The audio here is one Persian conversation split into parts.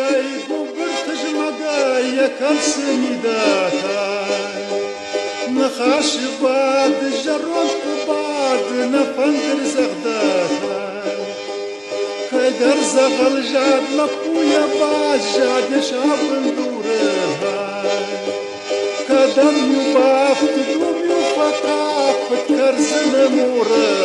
شري قبرت جمداي كالسني داكاي نخاش بعد جرمت بعد نفندر زغداكاي كيدر زغل جاد لقويا بعد جاد شاب ندورهاي كدم يبافت دوم يفتافت كرزن مورهاي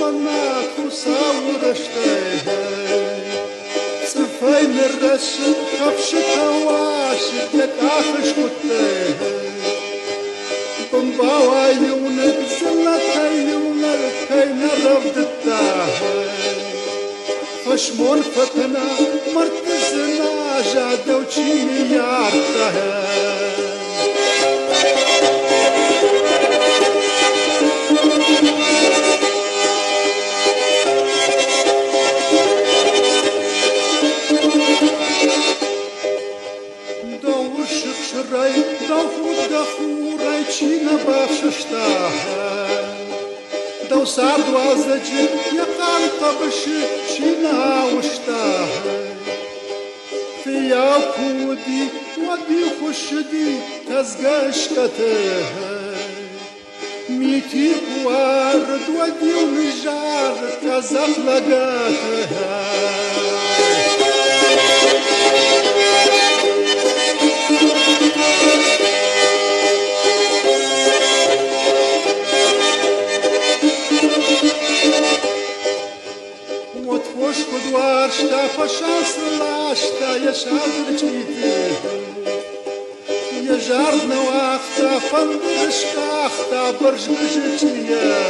منات وصورشتي صفين الرشد خفش تواشد لك آخش كتي بمباو عيونك زلت عيونك كين الرفض التاهي خشمون فتنا مرتزنا جادة وشيني يارتهي چینا بخششتاه دو سر دوازجی یقان تبشی چینا وشتاه فیا کودی ودی خوشدی تزگش کته میتی وارد ودی ونجار تزخ لگاته دوارشتا فشانس لاشتا يشادر جيته يجار نواختا فندرشكاختا برج بجتيه